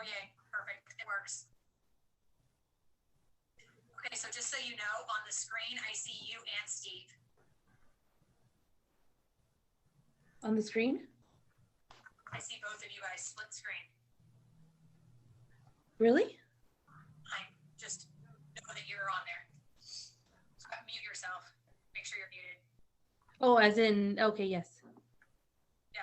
yay, perfect, it works. Okay, so just so you know, on the screen, I see you and Steve. On the screen? I see both of you guys, split screen. Really? I just know that you're on there. So mute yourself, make sure you're muted. Oh, as in, okay, yes. Yeah.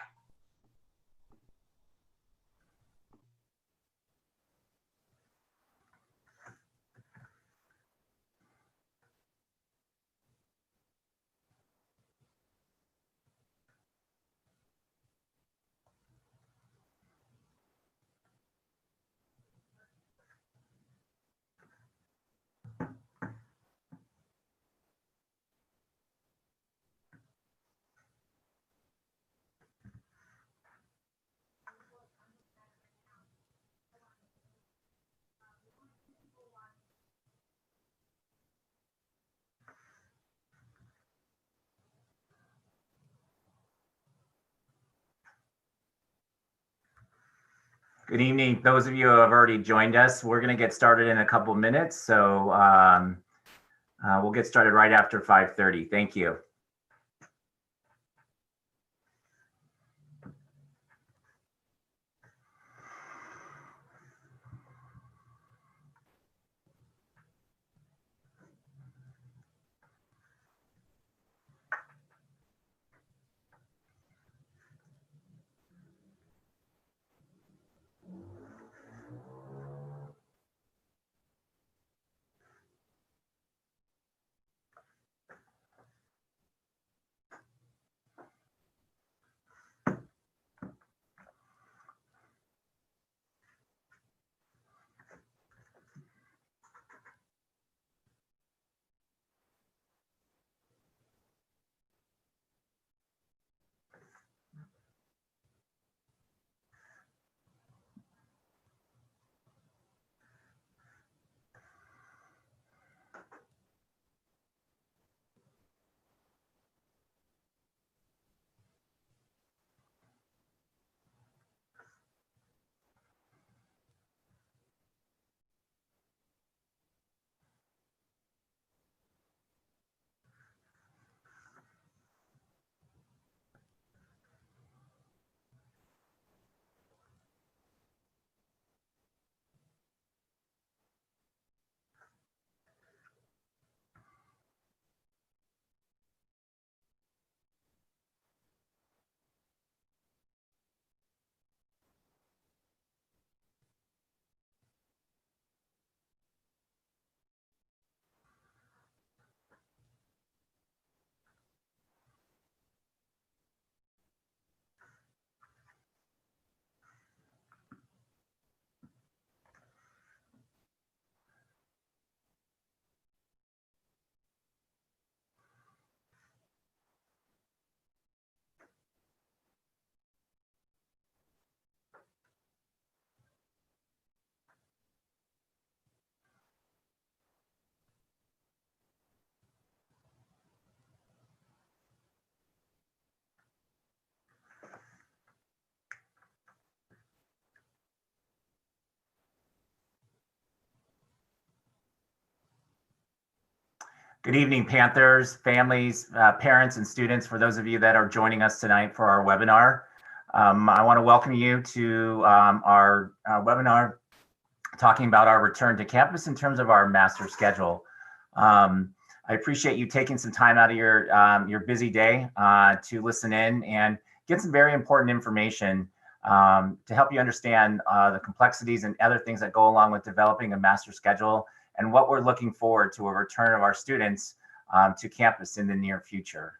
Good evening. Those of you who have already joined us, we're going to get started in a couple minutes. So we'll get started right after 5:30. Thank you. Good evening, Panthers, families, parents, and students. For those of you that are joining us tonight for our webinar, I want to welcome you to our webinar talking about our return to campus in terms of our master schedule. I appreciate you taking some time out of your busy day to listen in and get some very important information to help you understand the complexities and other things that go along with developing a master schedule and what we're looking forward to a return of our students to campus in the near future.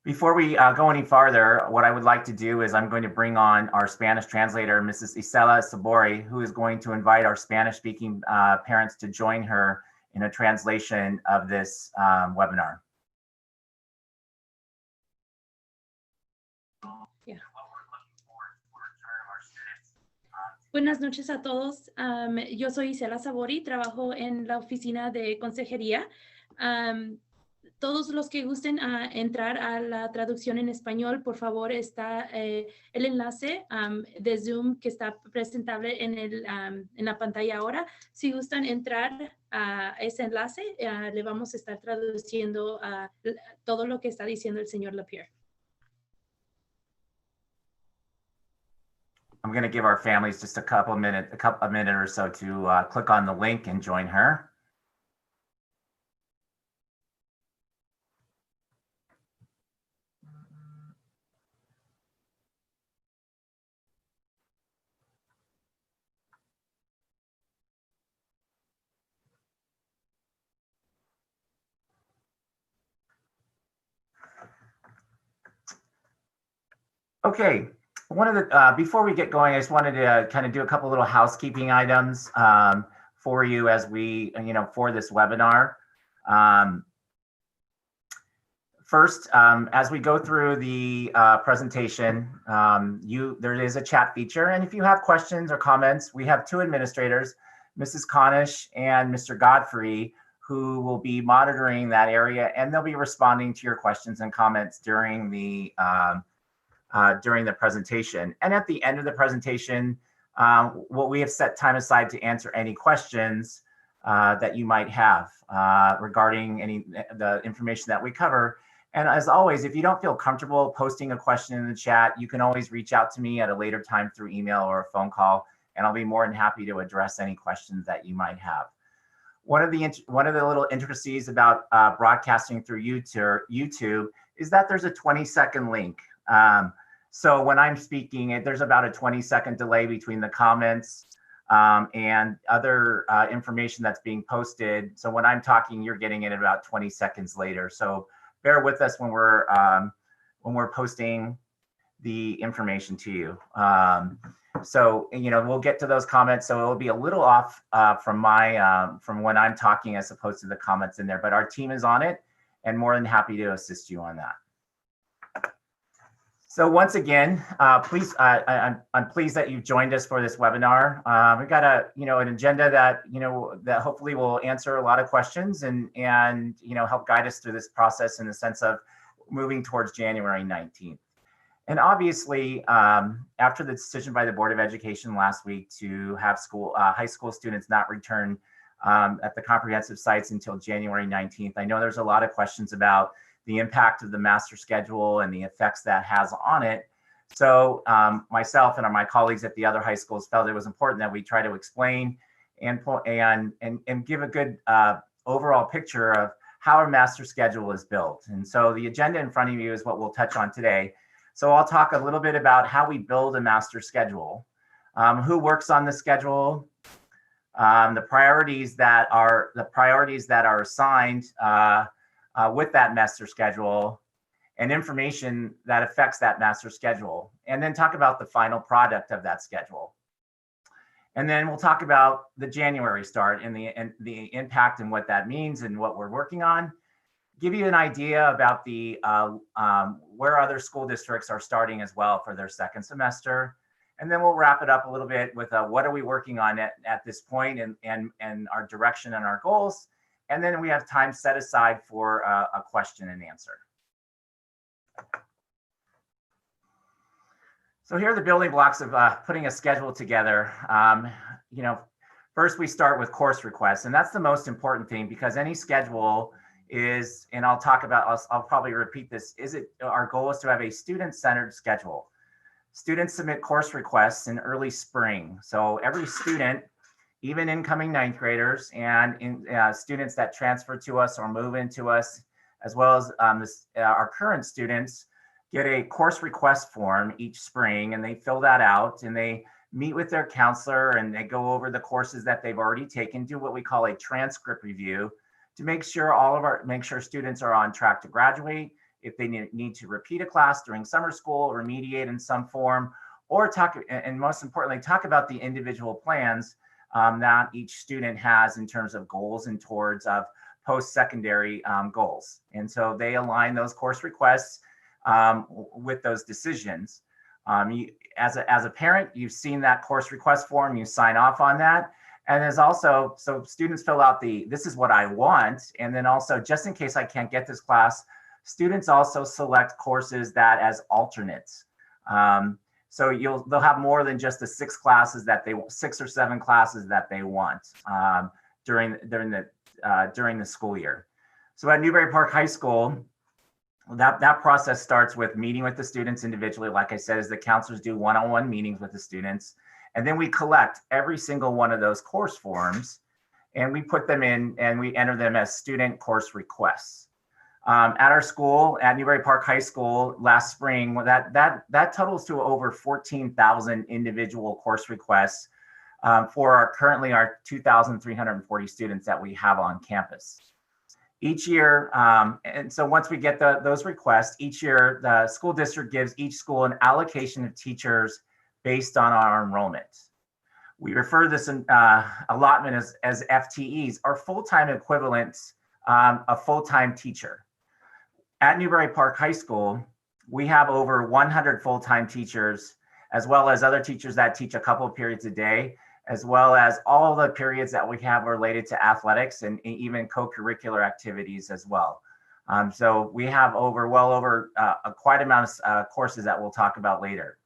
Before we go any farther, what I would like to do is I'm going to bring on our Spanish translator, Mrs. Isela Sabori, who is going to invite our Spanish-speaking parents to join her in a translation of this webinar. Buenas noches a todos. Yo soy Isela Sabori, trabajo en la oficina de consejería. todos los que gusten entrar a la traducción en español, por favor, está el enlace de Zoom que está presentable en la pantalla ahora. Si gustan entrar a ese enlace, le vamos a estar traduciendo todo lo que está diciendo el señor Lapierre. I'm going to give our families just a minute or so to click on the link and join her. Okay, before we get going, I just wanted to kind of do a couple little housekeeping items for you as we, for this webinar. First, as we go through the presentation, there is a chat feature, and if you have questions or comments, we have two administrators, Mrs. Conish and Mr. Godfrey, who will be monitoring that area, and they'll be responding to your questions and comments during the presentation. And at the end of the presentation, we have set time aside to answer any questions that you might have regarding the information that we cover. And as always, if you don't feel comfortable posting a question in the chat, you can always reach out to me at a later time through email or a phone call, and I'll be more than happy to address any questions that you might have. One of the little intricacies about broadcasting through YouTube is that there's a 20-second link. So when I'm speaking, there's about a 20-second delay between the comments and other information that's being posted. So when I'm talking, you're getting it about 20 seconds later. So bear with us when we're posting the information to you. So we'll get to those comments. So it'll be a little off from when I'm talking as opposed to the comments in there. But our team is on it and more than happy to assist you on that. So once again, please, I'm pleased that you've joined us for this webinar. We've got an agenda that that hopefully will answer a lot of questions and help guide us through this process in the sense of moving towards January 19th. And obviously, after the decision by the Board of Education last week to have high school students not return at the comprehensive sites until January 19th, I know there's a lot of questions about the impact of the master schedule and the effects that has on it. So myself and my colleagues at the other high schools felt it was important that we try to explain and give a good overall picture of how our master schedule is built. And so the agenda in front of you is what we'll touch on today. So I'll talk a little bit about how we build a master schedule, who works on the schedule, the priorities that are assigned with that master schedule, and information that affects that master schedule, and then talk about the final product of that schedule. And then we'll talk about the January start and the impact and what that means and what we're working on. Give you an idea about the where other school districts are starting as well for their second semester. And then we'll wrap it up a little bit with what are we working on at this point and our direction and our goals. And then we have time set aside for a question and answer. So here are the building blocks of putting a schedule together. First we start with course requests, and that's the most important thing because any schedule is, and I'll probably repeat this, our goal is to have a student-centered schedule. Students submit course requests in early spring. So every student, even incoming ninth graders and students that transfer to us or move into us, as well as our current students, get a course request form each spring, and they fill that out and they meet with their counselor and they go over the courses that they've already taken, do what we call a transcript review to make sure students are on track to graduate. If they need to repeat a class during summer school, remediate in some form, or talk, and most importantly, talk about the individual plans that each student has in terms of goals and towards of post-secondary goals. And so they align those course requests with those decisions. As a parent, you've seen that course request form, you sign off on that. And there's also, so students fill out this is what I want. And then also, just in case I can't get this class, students also select courses that as alternates. So they'll have more than just the 6 or 7 classes that they want during the school year. So at Newbury Park High School, that process starts with meeting with the students individually. Like I said, as the counselors do one-on-one meetings with the students. And then we collect every single one of those course forms and we put them in and we enter them as student course requests. At our school, at Newbury Park High School last spring, that totals to over 14,000 individual course requests for currently our 2,340 students that we have on campus. Each year, and so once we get those requests, each year the school district gives each school an allocation of teachers based on our enrollment. We refer to this allotment as FTEs, or full-time equivalents a full-time teacher. At Newbury Park High School, we have over 100 full-time teachers, as well as other teachers that teach a couple of periods a day, as well as all the periods that we have related to athletics and even co-curricular activities as well. So we have well over a quite amount of courses that we'll talk about later.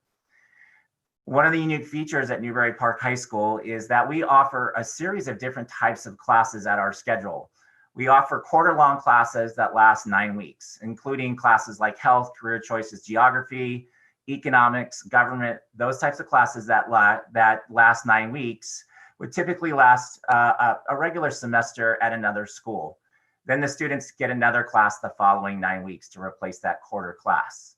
One of the unique features at Newbury Park High School is that we offer a series of different types of classes at our schedule. We offer quarter-long classes that last 9 weeks, including classes like health, career choices, geography, economics, government. Those types of classes that last 9 weeks would typically last a regular semester at another school. Then the students get another class the following 9 weeks to replace that quarter class.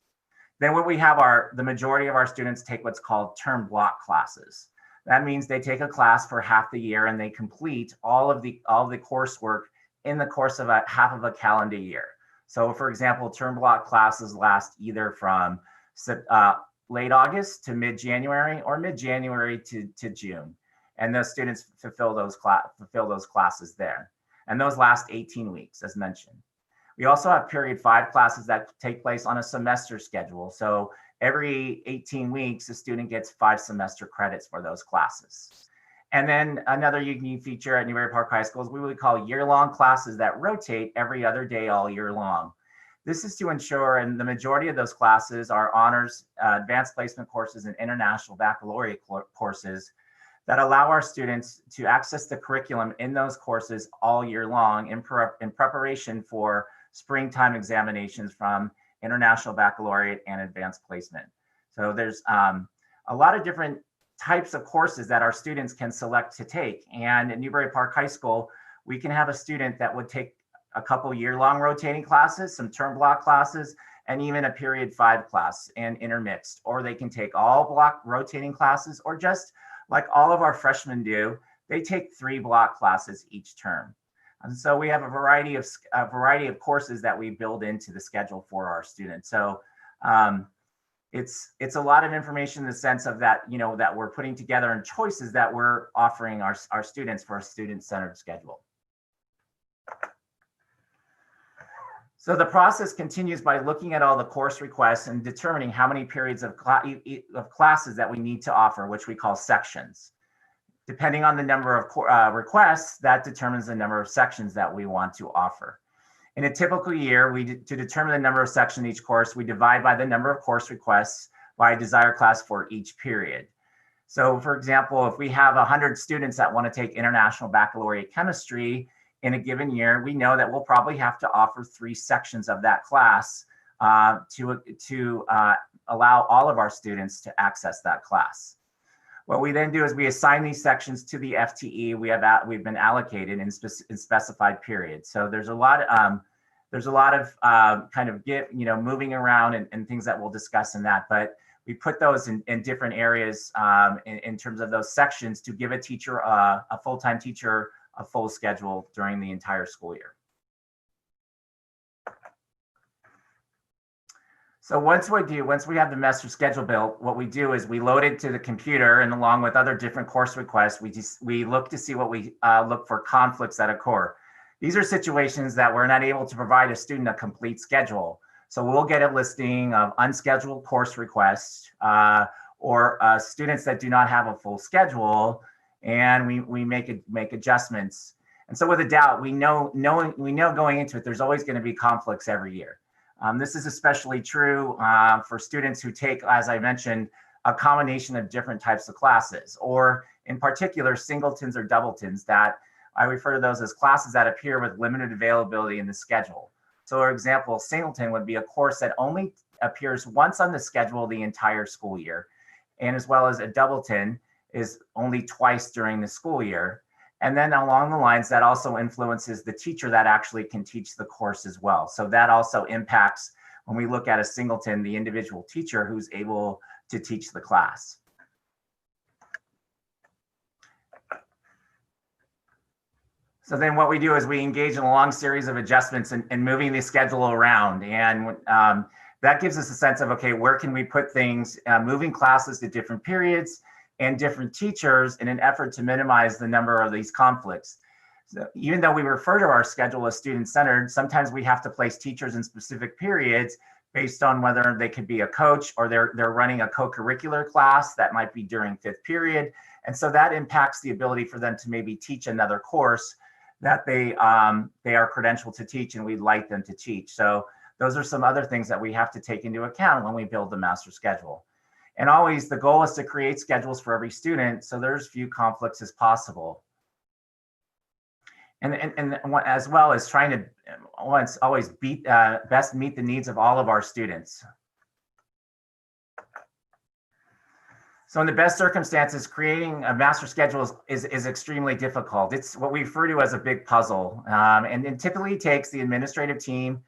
Then when we have the majority of our students take what's called term block classes. That means they take a class for half the year and they complete all of the coursework in the course of half of a calendar year. So for example, term block classes last either from late August to mid-January or mid-January to June. And those students fulfill those classes there. And those last 18 weeks, as mentioned. We also have period 5 classes that take place on a semester schedule. So every 18 weeks, a student gets 5 semester credits for those classes. And then another unique feature at Newbury Park High School is what we call year-long classes that rotate every other day all year long. This is to ensure, and the majority of those classes are honors, advanced placement courses, and international baccalaureate courses that allow our students to access the curriculum in those courses all year long in preparation for springtime examinations from international baccalaureate and advanced placement. So there's a lot of different types of courses that our students can select to take. And at Newbury Park High School, we can have a student that would take a couple year-long rotating classes, some term block classes, and even a period 5 class and intermixed. Or they can take all block rotating classes, or just like all of our freshmen do, they take 3 block classes each term. And so we have a variety of courses that we build into the schedule for our students. So it's a lot of information in the sense of that, that we're putting together and choices that we're offering our students for a student-centered schedule. So the process continues by looking at all the course requests and determining how many periods of classes that we need to offer, which we call sections. Depending on the number of requests, that determines the number of sections that we want to offer. In a typical year, to determine the number of sections in each course, we divide by the number of course requests by a desired class for each period. So for example, if we have 100 students that want to take International Baccalaureate Chemistry in a given year, we know that we'll probably have to offer 3 sections of that class to allow all of our students to access that class. What we then do is we assign these sections to the FTE we've been allocated in specified periods. So there's a lot of kind of moving around and things that we'll discuss in that, but we put those in different areas in terms of those sections to give a teacher, a full-time teacher, a full schedule during the entire school year. So once we have the master schedule built, what we do is we load it to the computer, and along with other different course requests, we look to see what we look for conflicts that occur. These are situations that we're not able to provide a student a complete schedule. So we'll get a listing of unscheduled course requests or students that do not have a full schedule. and we make adjustments. And so with a doubt, we know going into it, there's always going to be conflicts every year. This is especially true for students who take, as I mentioned, a combination of different types of classes, or in particular, singletons or doubletons. That I refer to those as classes that appear with limited availability in the schedule. So for example, singleton would be a course that only appears once on the schedule the entire school year, and as well as a doubleton is only twice during the school year. And then along the lines, that also influences the teacher that actually can teach the course as well. So that also impacts, when we look at a singleton, the individual teacher who's able to teach the class. So then what we do is we engage in a long series of adjustments and moving the schedule around. And that gives us a sense of, okay, where can we put things, moving classes to different periods and different teachers in an effort to minimize the number of these conflicts. So even though we refer to our schedule as student-centered, sometimes we have to place teachers in specific periods based on whether they could be a coach or they're running a co-curricular class that might be during fifth period. And so that impacts the ability for them to maybe teach another course that they are credentialed to teach and we'd like them to teach. So those are some other things that we have to take into account when we build the master schedule. And always the goal is to create schedules for every student so there's few conflicts as possible. And as well as trying to always best meet the needs of all of our students. So in the best circumstances, creating a master schedule is extremely difficult. It's what we refer to as a big puzzle. And it typically takes the administrative team,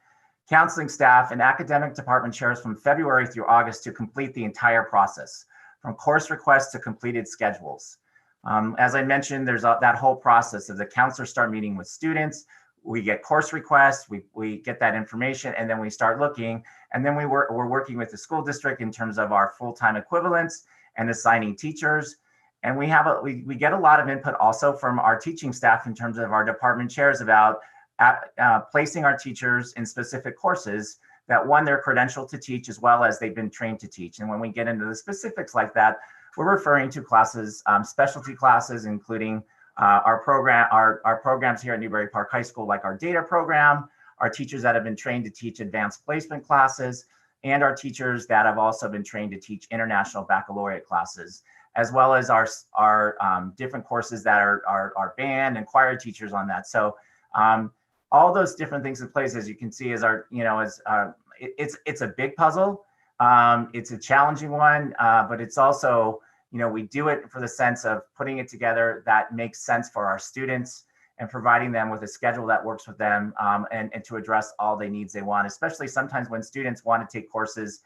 counseling staff, and academic department chairs from February through August to complete the entire process, from course requests to completed schedules. As I mentioned, there's that whole process of the counselors start meeting with students, we get course requests, we get that information, and then we start looking, and then we're working with the school district in terms of our full-time equivalents and assigning teachers. And we get a lot of input also from our teaching staff in terms of our department chairs about placing our teachers in specific courses that, one, they're credentialed to teach as well as they've been trained to teach. And when we get into the specifics like that, we're referring to classes, specialty classes, including our programs here at Newbury Park High School, like our data program, our teachers that have been trained to teach advanced placement classes, and our teachers that have also been trained to teach international baccalaureate classes, as well as our different courses that are band and choir teachers on that. So all those different things in place, as you can see, is it's a big puzzle. It's a challenging one, but it's also, we do it for the sense of putting it together that makes sense for our students and providing them with a schedule that works with them, and to address all the needs they want, especially sometimes when students want to take courses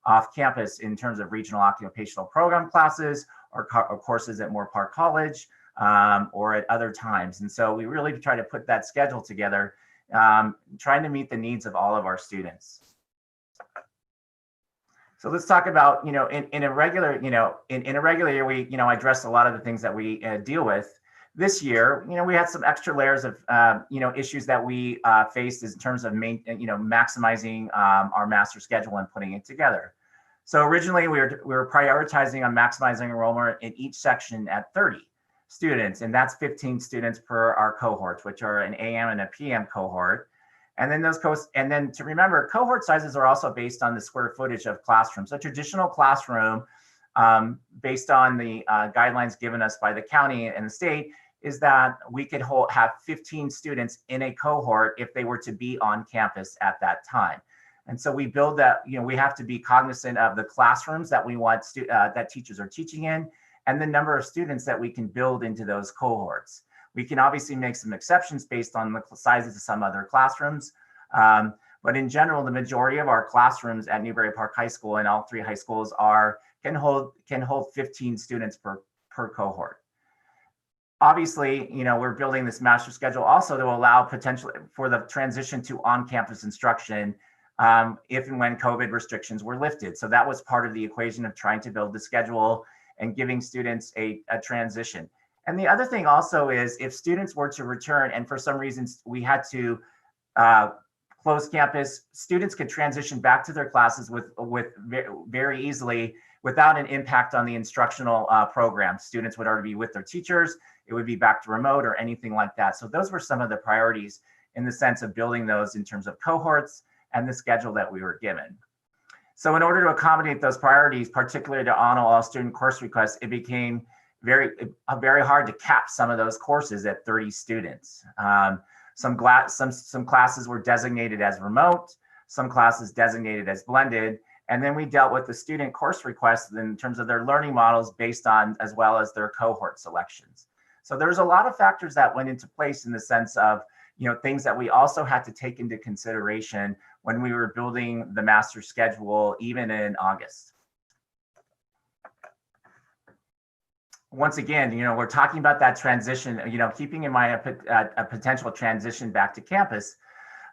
off campus in terms of regional occupational program classes or courses at Moore Park College, or at other times. And so we really try to put that schedule together, trying to meet the needs of all of our students. So let's talk about, in a regular year, we, address a lot of the things that we deal with. This year, we had some extra layers of, issues that we faced in terms of, maximizing our master schedule and putting it together. So originally we were prioritizing on maximizing enrollment in each section at 30 students, and that's 15 students per our cohorts, which are an AM and a PM cohort. And then to remember, cohort sizes are also based on the square footage of classrooms. So traditional classroom, based on the guidelines given us by the county and the state, is that we could have 15 students in a cohort if they were to be on campus at that time. And so we build that, we have to be cognizant of the classrooms that we want that teachers are teaching in, and the number of students that we can build into those cohorts. We can obviously make some exceptions based on the sizes of some other classrooms. But in general, the majority of our classrooms at Newbury Park High School and all three high schools can hold 15 students per cohort. Obviously, we're building this master schedule also to allow potentially for the transition to on-campus instruction if and when COVID restrictions were lifted. So that was part of the equation of trying to build the schedule and giving students a transition. And the other thing also is, if students were to return and for some reasons we had to close campus, students could transition back to their classes with very easily without an impact on the instructional program. Students would already be with their teachers. It would be back to remote or anything like that. So those were some of the priorities in the sense of building those in terms of cohorts and the schedule that we were given. So in order to accommodate those priorities, particularly to honor all student course requests, it became very hard to cap some of those courses at 30 students. Some classes were designated as remote, some classes designated as blended, and then we dealt with the student course requests in terms of their learning models based on, as well as their cohort selections. So there's a lot of factors that went into place in the sense of, things that we also had to take into consideration when we were building the master schedule, even in August. Once again, we're talking about that transition, keeping in mind a potential transition back to campus,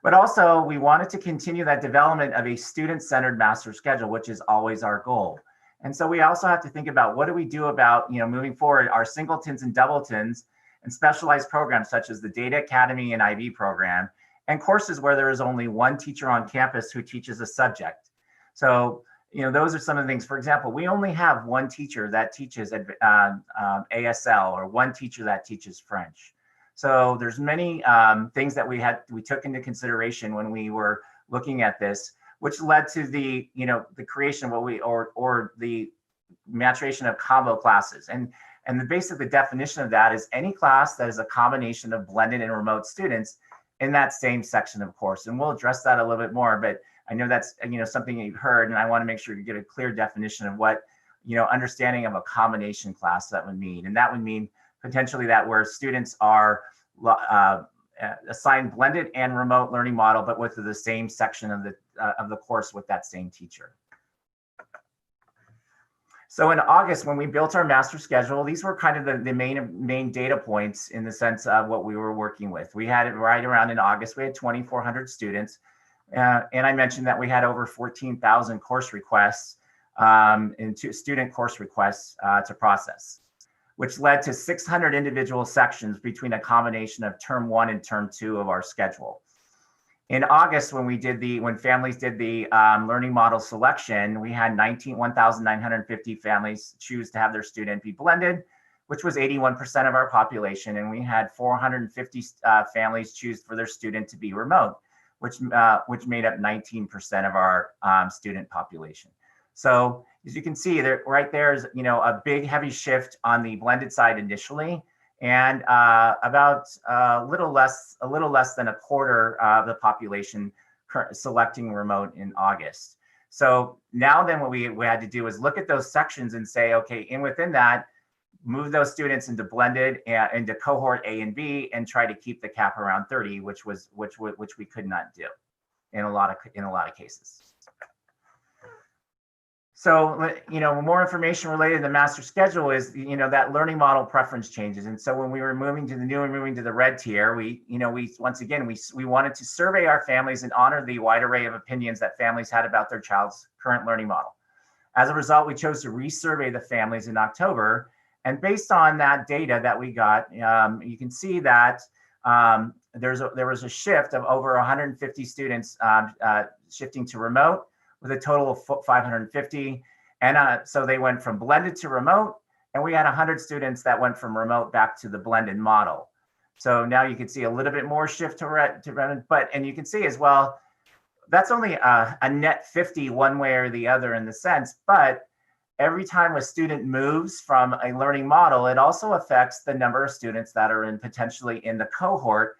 but also we wanted to continue that development of a student-centered master schedule, which is always our goal. And so we also have to think about what do we do about, moving forward, our singletons and doubletons and specialized programs such as the Data Academy and IB program, and courses where there is only one teacher on campus who teaches a subject. So, those are some of the things. For example, we only have one teacher that teaches ASL or one teacher that teaches French. So there's many things that we took into consideration when we were looking at this, which led to the creation of what the maturation of combo classes. And the basic definition of that is any class that is a combination of blended and remote students in that same section of course. And we'll address that a little bit more, but I know that's something that you've heard, and I want to make sure you get a clear definition of what understanding of a combination class that would mean. And that would mean potentially that where students are assigned blended and remote learning model, but with the same section of the course with that same teacher. So in August, when we built our master schedule, these were kind of the main data points in the sense of what we were working with. We had it right around in August, we had 2,400 students. And I mentioned that we had over 14,000 course requests student course requests to process, which led to 600 individual sections between a combination of term 1 and term 2 of our schedule. In August, when families did the learning model selection, we had 1,950 families choose to have their student be blended, which was 81% of our population. And we had 450 families choose for their student to be remote, which made up 19% of our student population. So as you can see, right there is a big heavy shift on the blended side initially, and about a little less than a quarter of the population selecting remote in August. So now then what we had to do is look at those sections and say, okay, and within that, move those students into blended into cohort A and B, and try to keep the cap around 30, which we could not do in a lot of cases. So, more information related to the master schedule is, that learning model preference changes. And so when we were moving to the new and moving to the red tier, we once again, we wanted to survey our families and honor the wide array of opinions that families had about their child's current learning model. As a result, we chose to resurvey the families in October. And based on that data that we got, you can see that there was a shift of over 150 students shifting to remote, with a total of 550. And so they went from blended to remote, and we had 100 students that went from remote back to the blended model. So now you can see a little bit more shift to remote, and you can see as well, that's only a net 50 one way or the other in the sense, but every time a student moves from a learning model, it also affects the number of students that are potentially in the cohort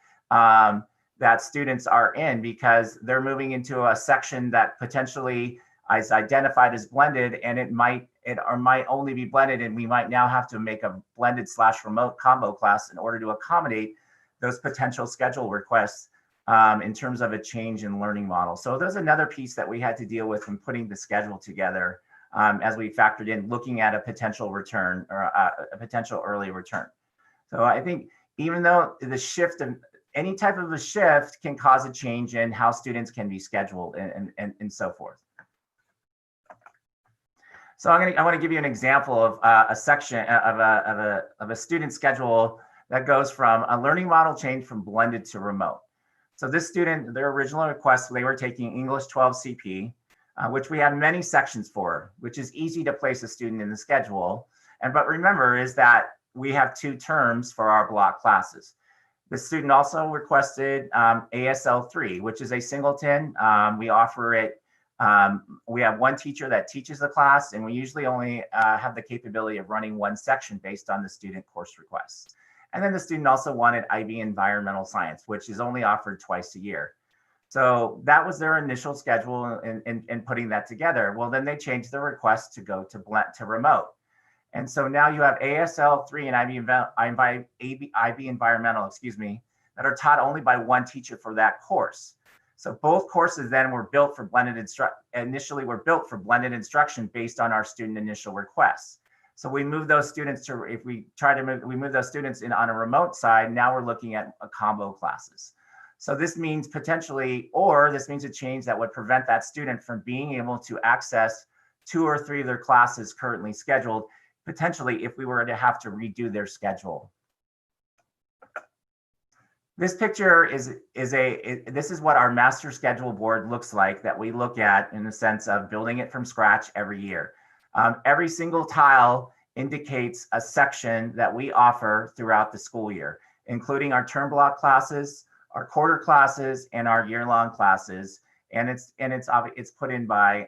that students are in, because they're moving into a section that potentially is identified as blended, and it might only be blended, and we might now have to make a blended/remote combo class in order to accommodate those potential schedule requests in terms of a change in learning model. So there's another piece that we had to deal with in putting the schedule together as we factored in looking at a potential return or a potential early return. So I think even though the shift of any type of a shift can cause a change in how students can be scheduled and so forth. So I want to give you an example of a section of a student schedule that goes from a learning model change from blended to remote. So this student, their original request, they were taking English 12 CP. which we have many sections for, which is easy to place a student in the schedule. But remember is that we have 2 terms for our block classes. The student also requested ASL 3, which is a singleton. We offer it. We have 1 teacher that teaches the class, and we usually only have the capability of running 1 section based on the student course requests. And then the student also wanted IB Environmental Science, which is only offered twice a year. So that was their initial schedule in putting that together. Well, then they changed the request to go to remote. And so now you have ASL 3 and IB Environmental, that are taught only by 1 teacher for that course. So both courses then were built for initially were built for blended instruction based on our student initial requests. So we move those students to, if we try to move, we move those students in on a remote side, now we're looking at a combo classes. So this means potentially, or this means a change that would prevent that student from being able to access 2 or 3 of their classes currently scheduled, potentially if we were to have to redo their schedule. This picture this is what our master schedule board looks like that we look at in the sense of building it from scratch every year. Every single tile indicates a section that we offer throughout the school year, including our term block classes, our quarter classes, and our year-long classes. And it's put in by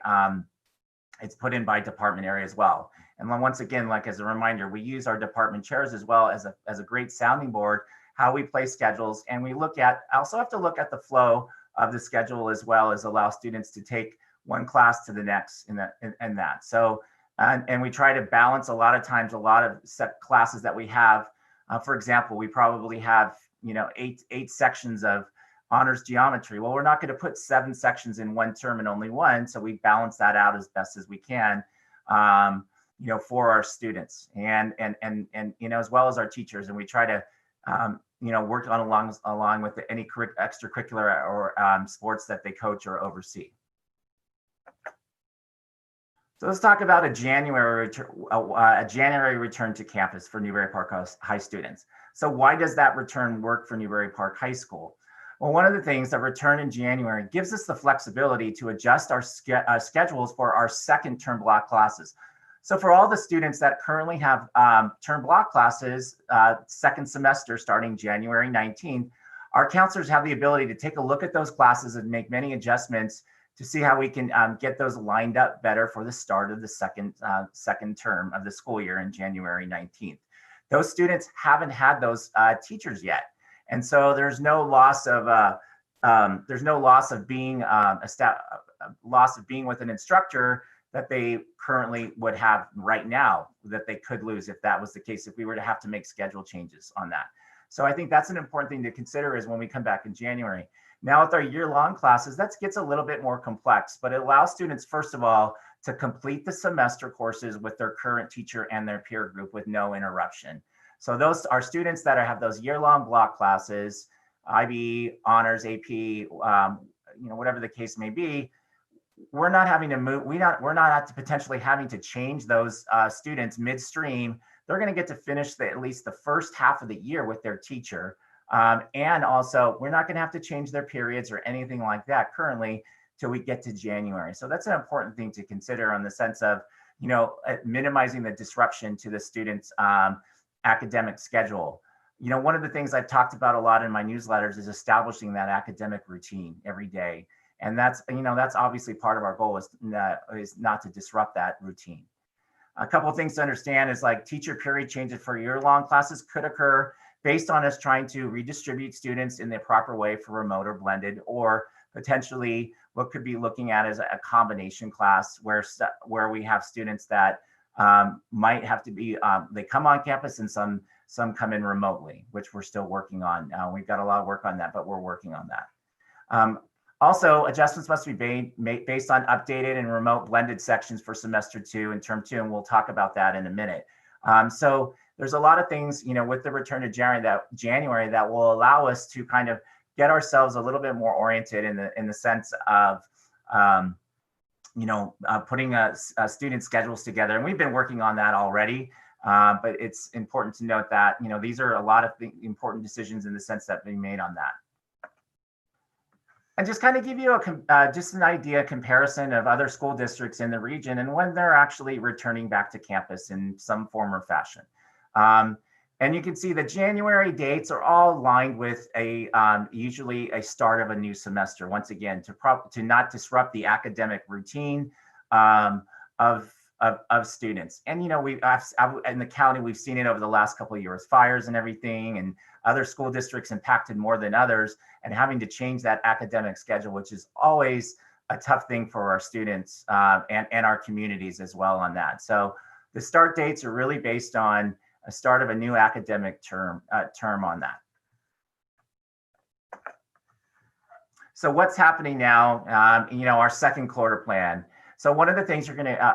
department area as well. And then once again, like as a reminder, we use our department chairs as well as a great sounding board, how we place schedules. And we also have to look at the flow of the schedule as well as allow students to take one class to the next in that. So, and we try to balance a lot of times, a lot of set classes that we have. For example, we probably have, 8 sections of honors geometry. Well, we're not going to put 7 sections in one term and only 1. So we balance that out as best as we can, for our students and as well as our teachers. And we try to, work on along with any extracurricular or sports that they coach or oversee. So let's talk about a January return to campus for Newbury Park High students. So why does that return work for Newbury Park High School? Well, one of the things that return in January gives us the flexibility to adjust our schedules for our second term block classes. So for all the students that currently have term block classes, second semester starting January 19th, our counselors have the ability to take a look at those classes and make many adjustments to see how we can get those lined up better for the start of the second term of the school year in January 19th. Those students haven't had those teachers yet. And so there's no loss of being with an instructor that they currently would have right now that they could lose if that was the case, if we were to have to make schedule changes on that. So I think that's an important thing to consider is when we come back in January. Now with our year-long classes, that gets a little bit more complex, but it allows students, first of all, to complete the semester courses with their current teacher and their peer group with no interruption. So those are students that have those year-long block classes, IB, honors, AP, whatever the case may be. We're not having to move. We're not potentially having to change those students midstream. They're going to get to finish at least the first half of the year with their teacher. And also, we're not going to have to change their periods or anything like that currently till we get to January. So that's an important thing to consider on the sense of, minimizing the disruption to the students' academic schedule. One of the things I've talked about a lot in my newsletters is establishing that academic routine every day. And that's obviously part of our goal is not to disrupt that routine. A couple of things to understand is like teacher period changes for year-long classes could occur based on us trying to redistribute students in the proper way for remote or blended, or potentially what could be looking at as a combination class where we have students that might have to be, they come on campus and some come in remotely, which we're still working on. We've got a lot of work on that, but we're working on that. Also, adjustments must be made based on updated and remote blended sections for semester 2 and term 2, and we'll talk about that in a minute. So there's a lot of things, with the return to January that will allow us to kind of get ourselves a little bit more oriented in the sense of, putting student schedules together. And we've been working on that already, but it's important to note that, these are a lot of important decisions in the sense that we made on that. and just kind of give you just an idea comparison of other school districts in the region and when they're actually returning back to campus in some form or fashion. And you can see the January dates are all aligned with usually a start of a new semester. Once again, to not disrupt the academic routine of students. And in the county, we've seen it over the last couple of years, fires and everything, and other school districts impacted more than others, and having to change that academic schedule, which is always a tough thing for our students and our communities as well on that. So the start dates are really based on a start of a new academic term on that. So what's happening now? Our second quarter plan. So one of the things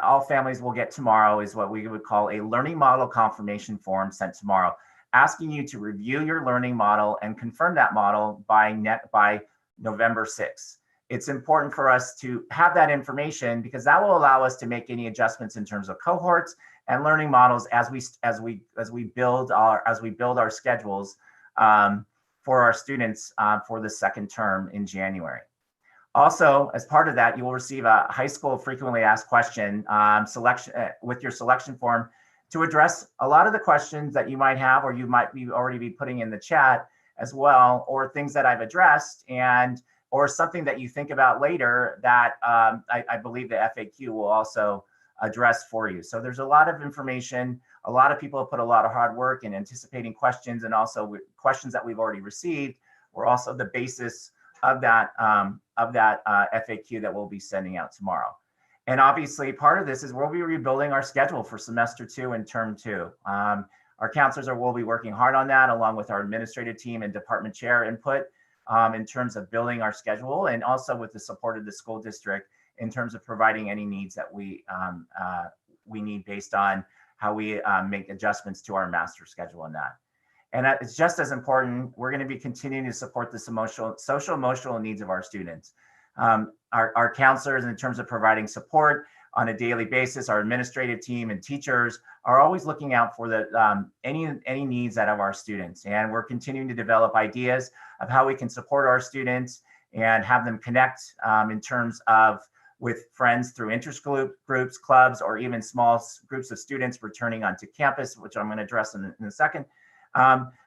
all families will get tomorrow is what we would call a learning model confirmation form sent tomorrow, asking you to review your learning model and confirm that model by November 6th. It's important for us to have that information because that will allow us to make any adjustments in terms of cohorts and learning models as we build our schedules for our students for the second term in January. Also, as part of that, you will receive a high school frequently asked question selection with your selection form to address a lot of the questions that you might have, or you might already be putting in the chat as well, or things that I've addressed, or something that you think about later that I believe the FAQ will also address for you. So there's a lot of information. A lot of people have put a lot of hard work in anticipating questions, and also questions that we've already received were also the basis of that FAQ that we'll be sending out tomorrow. And obviously part of this is we'll be rebuilding our schedule for semester 2 and term 2. Our counselors will be working hard on that, along with our administrative team and department chair input in terms of building our schedule, and also with the support of the school district in terms of providing any needs that we need based on how we make adjustments to our master schedule on that. And it's just as important, we're going to be continuing to support the social emotional needs of our students. Our counselors, in terms of providing support on a daily basis, our administrative team and teachers are always looking out for any needs out of our students. And we're continuing to develop ideas of how we can support our students and have them connect in terms of with friends through interest groups, clubs, or even small groups of students returning onto campus, which I'm going to address in a second.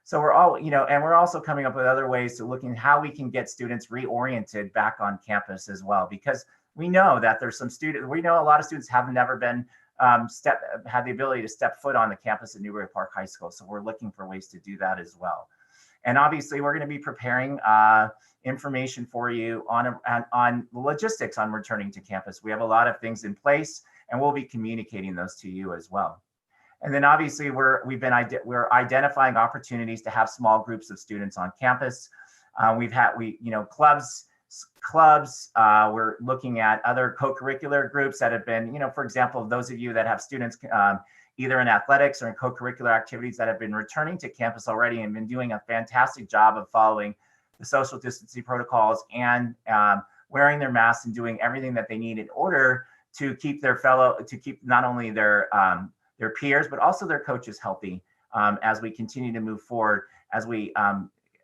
So we're all, and we're also coming up with other ways to looking how we can get students reoriented back on campus as well, because we know that there's some students, we know a lot of students have never been had the ability to step foot on the campus at Newbury Park High School. So we're looking for ways to do that as well. And obviously we're going to be preparing information for you on logistics on returning to campus. We have a lot of things in place, and we'll be communicating those to you as well. And then obviously we're identifying opportunities to have small groups of students on campus. Clubs. We're looking at other co-curricular groups that have been, for example, those of you that have students either in athletics or in co-curricular activities that have been returning to campus already and been doing a fantastic job of following the social distancing protocols and wearing their masks and doing everything that they need in order to keep not only their peers, but also their coaches healthy as we continue to move forward, as we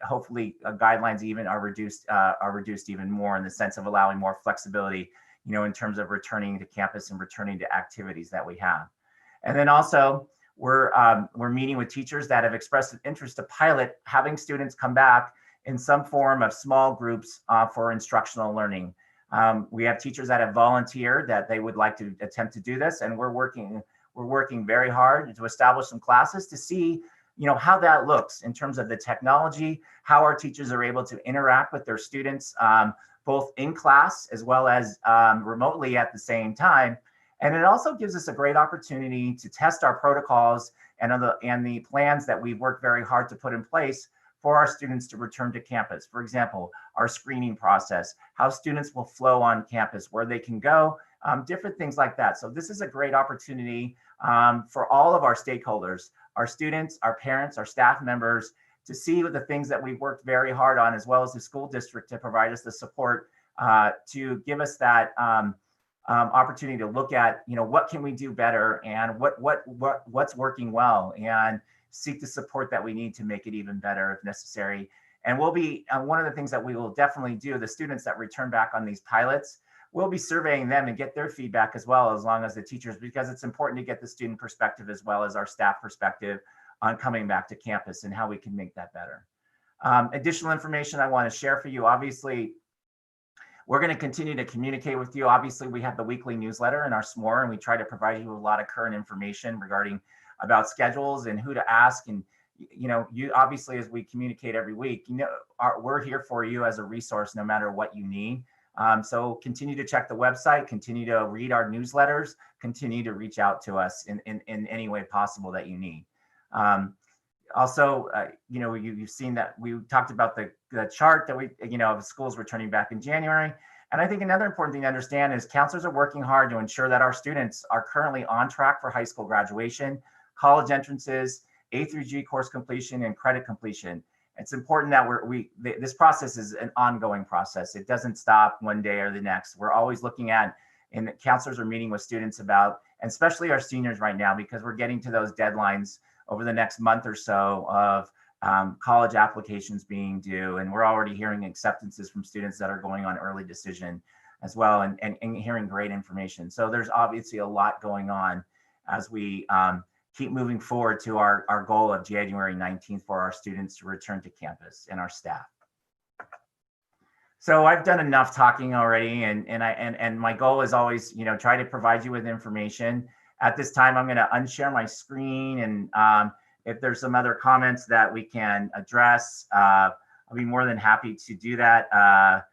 hopefully guidelines even are reduced even more in the sense of allowing more flexibility, in terms of returning to campus and returning to activities that we have. And then also we're meeting with teachers that have expressed an interest to pilot having students come back in some form of small groups for instructional learning. We have teachers that have volunteered that they would like to attempt to do this, and we're working very hard to establish some classes to see, how that looks in terms of the technology, how our teachers are able to interact with their students, both in class as well as remotely at the same time. And it also gives us a great opportunity to test our protocols and the plans that we've worked very hard to put in place for our students to return to campus. For example, our screening process, how students will flow on campus, where they can go, different things like that. So this is a great opportunity for all of our stakeholders, our students, our parents, our staff members, to see the things that we've worked very hard on, as well as the school district to provide us the support to give us that opportunity to look at, what can we do better and what's working well, and seek the support that we need to make it even better if necessary. And we'll be, one of the things that we will definitely do, the students that return back on these pilots, we'll be surveying them and get their feedback as well, as long as the teachers, because it's important to get the student perspective as well as our staff perspective on coming back to campus and how we can make that better. Additional information I want to share for you, obviously, we're going to continue to communicate with you. Obviously, we have the weekly newsletter in our SMORE, and we try to provide you with a lot of current information regarding about schedules and who to ask. And, you know, you obviously, as we communicate every week, you know, we're here for you as a resource, no matter what you need. So continue to check the website, continue to read our newsletters, continue to reach out to us in any way possible that you need. Also, you know, you've seen that we talked about the chart that we, you know, of schools returning back in January. And I think another important thing to understand is counselors are working hard to ensure that our students are currently on track for high school graduation, college entrances, A through G course completion, and credit completion. It's important that this process is an ongoing process. It doesn't stop one day or the next. We're always looking at, and counselors are meeting with students about, and especially our seniors right now, because we're getting to those deadlines over the next month or so of college applications being due. And we're already hearing acceptances from students that are going on early decision as well, and hearing great information. So there's obviously a lot going on as we keep moving forward to our goal of January 19th for our students to return to campus and our staff. So I've done enough talking already, and my goal is always, you know, try to provide you with information. At this time, I'm going to unshare my screen, and if there's some other comments that we can address, I'll be more than happy to do that.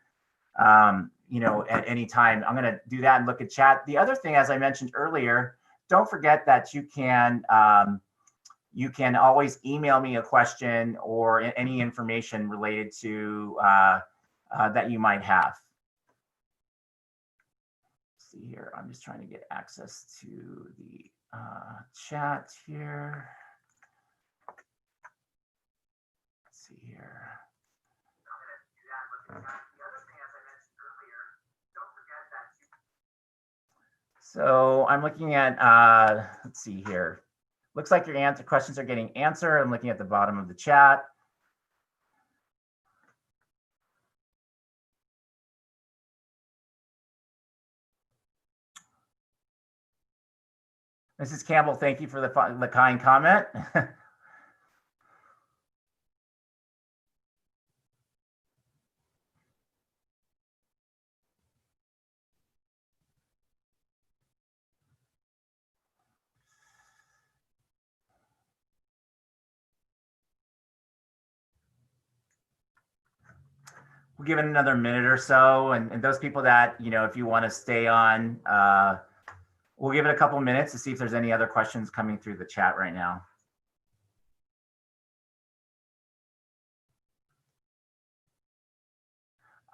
You know, at any time, I'm going to do that and look at chat. The other thing, as I mentioned earlier, don't forget that you can always email me a question or any information related to that you might have. Let's see here, I'm just trying to get access to the chat here. Let's see here. So I'm looking at, let's see here. Looks like your questions are getting answered. I'm looking at the bottom of the chat. Mrs. Campbell, thank you for the kind comment. We'll give it another minute or so, and those people that, you know, if you want to stay on, we'll give it a couple minutes to see if there's any other questions coming through the chat right now.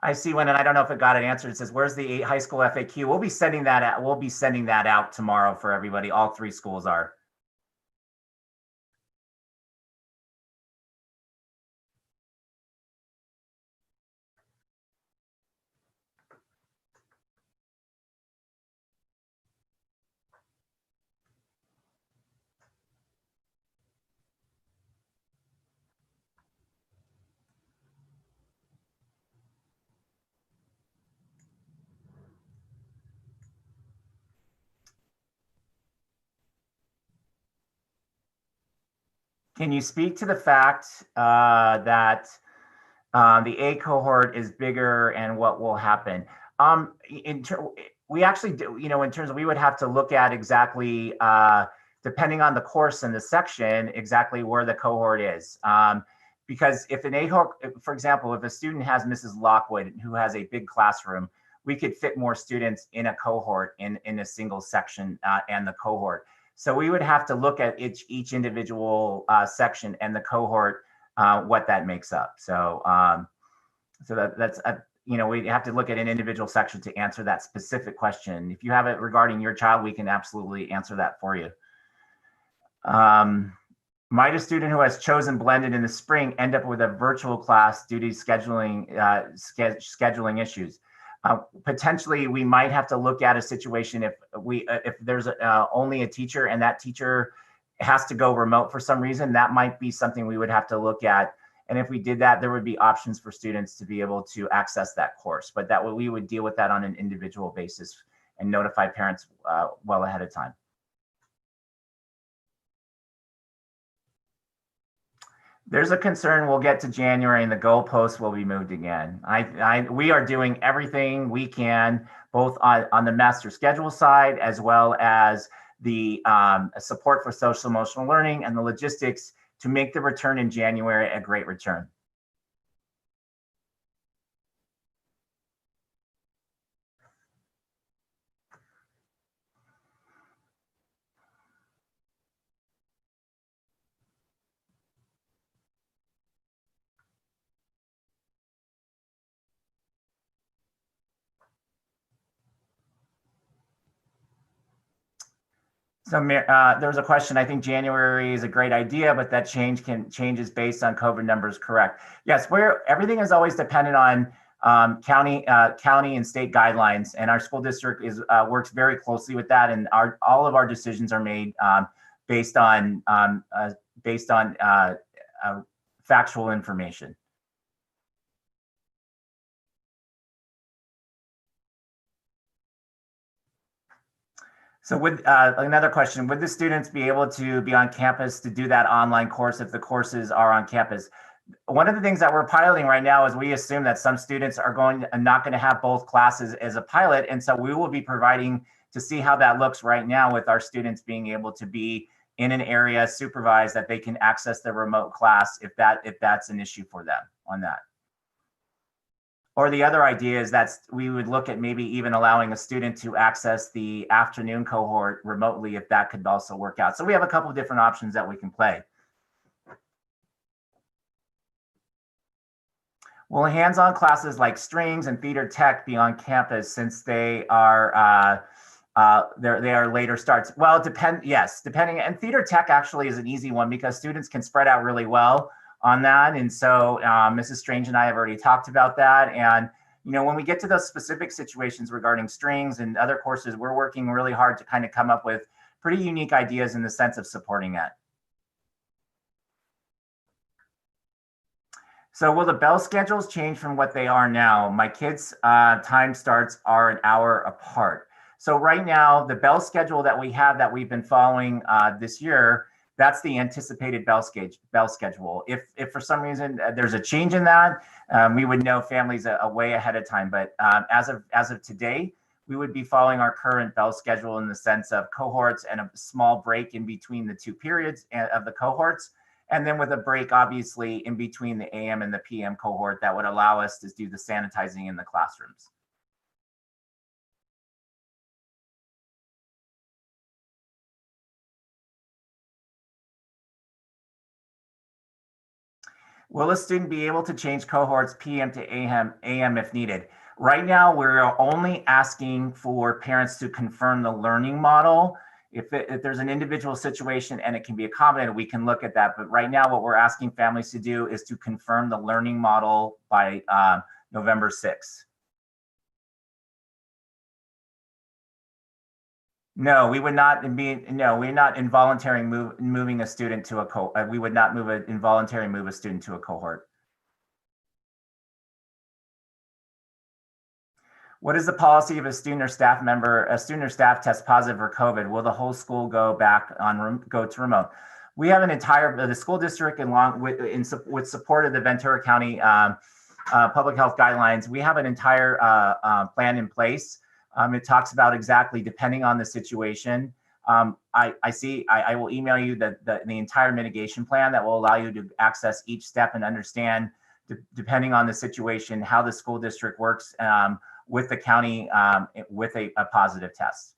I see one, and I don't know if it got an answer. It says, "Where's the high school FAQ?" We'll be sending that out. We'll be sending that out tomorrow for everybody. All 3 schools are. Can you speak to the fact that the A cohort is bigger and what will happen? We actually do, you know, in terms of, we would have to look at exactly, depending on the course and the section, exactly where the cohort is. Because if an A cohort, for example, if a student has Mrs. Lockwood, who has a big classroom, we could fit more students in a cohort in a single section and the cohort. So we would have to look at each individual section and the cohort, what that makes up. So that's you know, we have to look at an individual section to answer that specific question. If you have it regarding your child, we can absolutely answer that for you. Might a student who has chosen blended in the spring end up with a virtual class due to scheduling issues? Potentially, we might have to look at a situation if there's only a teacher and that teacher has to go remote for some reason. That might be something we would have to look at And if we did that, there would be options for students to be able to access that course. But we would deal with that on an individual basis and notify parents well ahead of time. There's a concern we'll get to January and the goalposts will be moved again. We are doing everything we can, both on the master schedule side, as well as the support for social emotional learning and the logistics to make the return in January a great return. So there was a question. I think January is a great idea, but that changes based on COVID numbers. Correct? Yes. Everything is always dependent on county and state guidelines, and our school district works very closely with that. And all of our decisions are made based on factual information. So with another question, would the students be able to be on campus to do that online course if the courses are on campus? One of the things that we're piloting right now is we assume that some students are not going to have both classes as a pilot. And so we will be providing to see how that looks right now with our students being able to be in an area supervised that they can access the remote class if that's an issue for them on that. Or the other idea is that we would look at maybe even allowing a student to access the afternoon cohort remotely if that could also work out. So we have a couple of different options that we can play. Will hands-on classes like strings and theater tech be on campus since they are later starts? Well, yes, depending. And theater tech actually is an easy one because students can spread out really well on that. And so Mrs. Strange and I have already talked about that. And, when we get to those specific situations regarding strings and other courses, we're working really hard to kind of come up with pretty unique ideas in the sense of supporting it. So will the bell schedules change from what they are now? My kids' time starts are an hour apart. So right now, the bell schedule that we have that we've been following this year, that's the anticipated bell schedule. If for some reason there's a change in that, we would know families a way ahead of time. But as of today, we would be following our current bell schedule in the sense of cohorts and a small break in between the two periods of the cohorts. And then with a break, obviously, in between the AM and the PM cohort that would allow us to do the sanitizing in the classrooms. Will a student be able to change cohorts PM to AM if needed? Right now, we're only asking for parents to confirm the learning model. If there's an individual situation and it can be accommodated, we can look at that. But right now, what we're asking families to do is to confirm the learning model by November 6th. No, we would not we're not involuntarily moving a student to a we would not involuntarily move a student to a cohort. What is the policy of a student or staff tests positive for COVID? Will the whole school go to remote? We have the school district with support of the Ventura County public health guidelines. We have an entire plan in place. It talks about exactly depending on the situation. I will email you the entire mitigation plan that will allow you to access each step and understand, depending on the situation, how the school district works with the county with a positive test.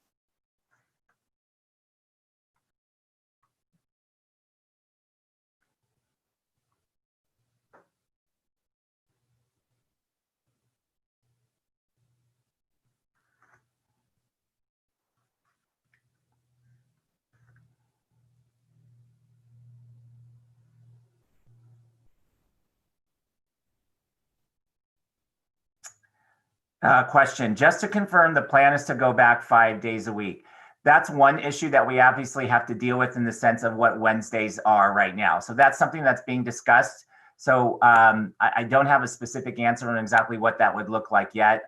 Question, just to confirm, the plan is to go back 5 days a week. That's one issue that we obviously have to deal with in the sense of what Wednesdays are right now. So that's something that's being discussed. So I don't have a specific answer on exactly what that would look like yet.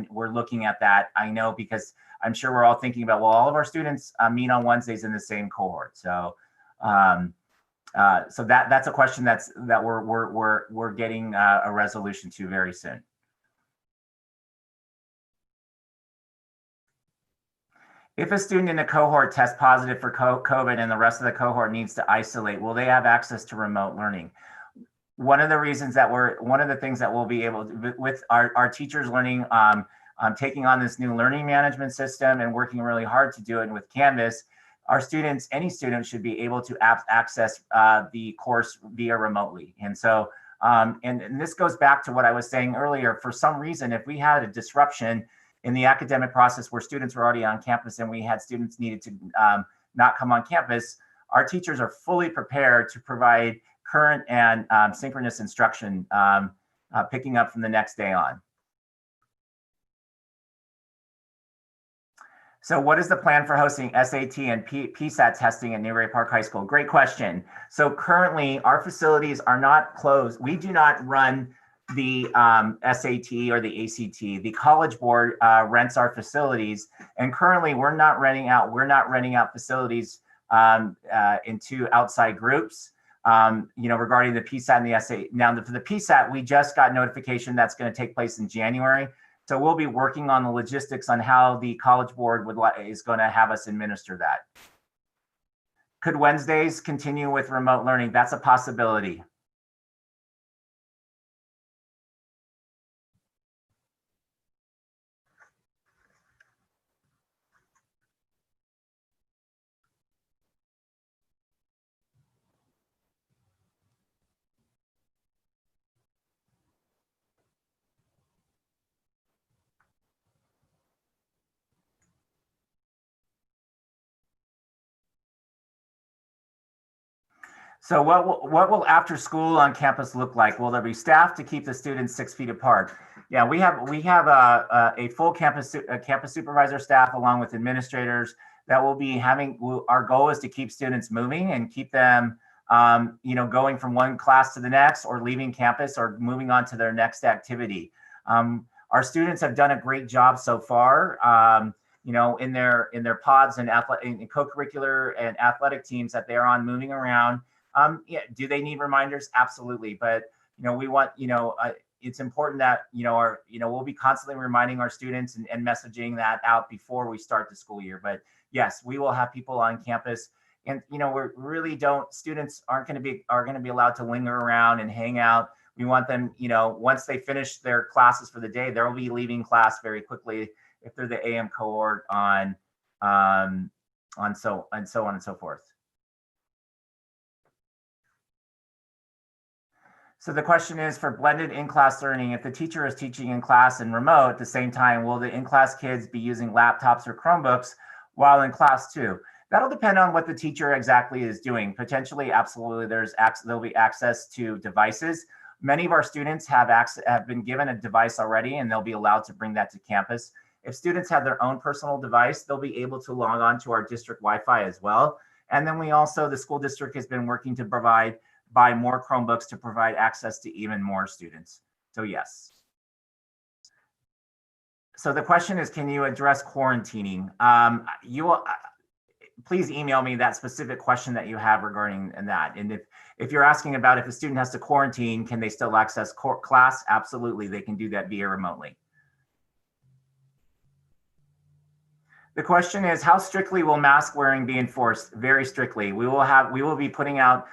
We're looking at that. I know because I'm sure we're all thinking about, well, all of our students meet on Wednesdays in the same cohort. So so that's a question that we're getting a resolution to very soon. If a student in a cohort tests positive for COVID and the rest of the cohort needs to isolate, will they have access to remote learning? One of the reasons that one of the things that we'll be able to, with our teachers learning, taking on this new learning management system and working really hard to do it with Canvas, our students, any student should be able to access the course via remotely. And so, and this goes back to what I was saying earlier. For some reason, if we had a disruption in the academic process where students were already on campus and we had students needed to not come on campus, our teachers are fully prepared to provide current and synchronous instruction, picking up from the next day on. So what is the plan for hosting SAT and PSAT testing at Newbury Park High School? Great question. So currently our facilities are not closed. We do not run the SAT or the ACT. The College Board rents our facilities, and currently we're not renting out facilities into outside groups. Regarding the PSAT and the SAT. Now, for the PSAT, we just got notification that's going to take place in January. So we'll be working on the logistics on how the College Board is going to have us administer that. Could Wednesdays continue with remote learning? That's a possibility. So what will after school on campus look like? Will there be staff to keep the students 6 feet apart? Yeah, we have a full campus supervisor staff along with administrators that will be having. Our goal is to keep students moving and keep them, going from one class to the next, or leaving campus, or moving on to their next activity. Our students have done a great job so far. In their pods and co-curricular and athletic teams that they're on, moving around. Yeah, do they need reminders? Absolutely. But, we want, it's important that, we'll be constantly reminding our students and messaging that out before we start the school year. But yes, we will have people on campus, and, students are going to be allowed to linger around and hang out. We want them, once they finish their classes for the day, they'll be leaving class very quickly if they're the AM cohort on so on and so forth. So the question is, for blended in-class learning, if the teacher is teaching in class and remote at the same time, will the in-class kids be using laptops or Chromebooks while in class too? That'll depend on what the teacher exactly is doing. Potentially, absolutely, there'll be access to devices. Many of our students have been given a device already, and they'll be allowed to bring that to campus. If students have their own personal device, they'll be able to log on to our district Wi-Fi as well. And then the school district has been working to buy more Chromebooks to provide access to even more students. So yes. So the question is, can you address quarantining? Please email me that specific question that you have regarding that. And if you're asking about if a student has to quarantine, can they still access class? Absolutely, they can do that via remotely. The question is, how strictly will mask wearing be enforced? Very strictly. We will be putting out,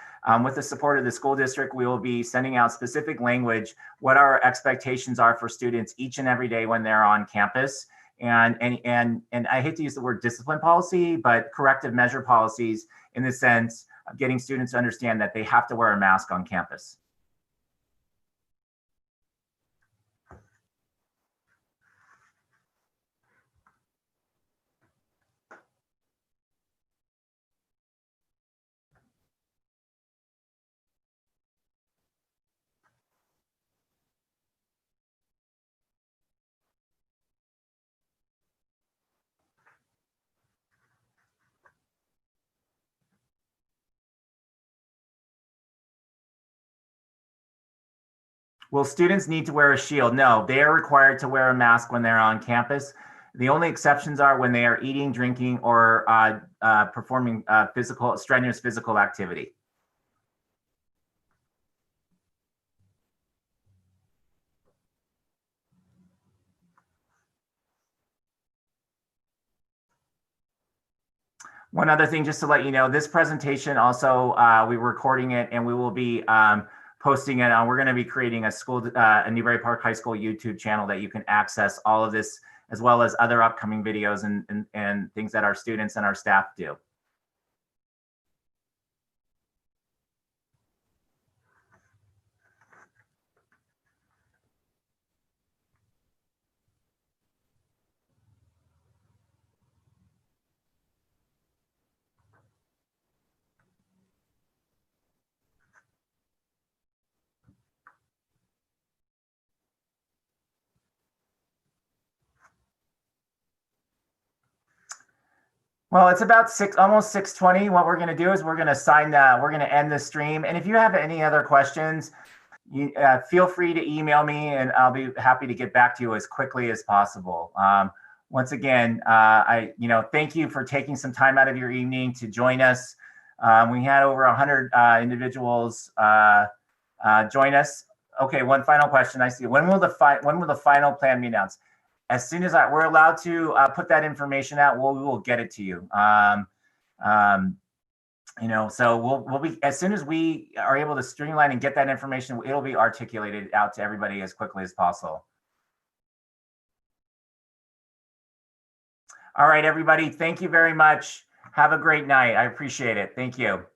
with the support of the school district, we will be sending out specific language, what our expectations are for students each and every day when they're on campus. And I hate to use the word discipline policy, but corrective measure policies, in the sense of getting students to understand that they have to wear a mask on campus. Will students need to wear a shield? No, they are required to wear a mask when they're on campus. The only exceptions are when they are eating, drinking, or performing strenuous physical activity. One other thing, just to let you know, this presentation also, we're recording it and we will be posting it. We're going to be creating a Newbury Park High School YouTube channel that you can access all of this, as well as other upcoming videos and things that our students and our staff do. Well, it's about almost 6:20. What we're going to do is we're going to end the stream. And if you have any other questions, feel free to email me and I'll be happy to get back to you as quickly as possible. Once again, thank you for taking some time out of your evening to join us. We had over 100 individuals join us. Okay, one final question. I see. When will the final plan be announced? As soon as we're allowed to put that information out, we will get it to you. So we'll be, as soon as we are able to streamline and get that information, it'll be articulated out to everybody as quickly as possible. All right, everybody. Thank you very much. Have a great night. I appreciate it. Thank you.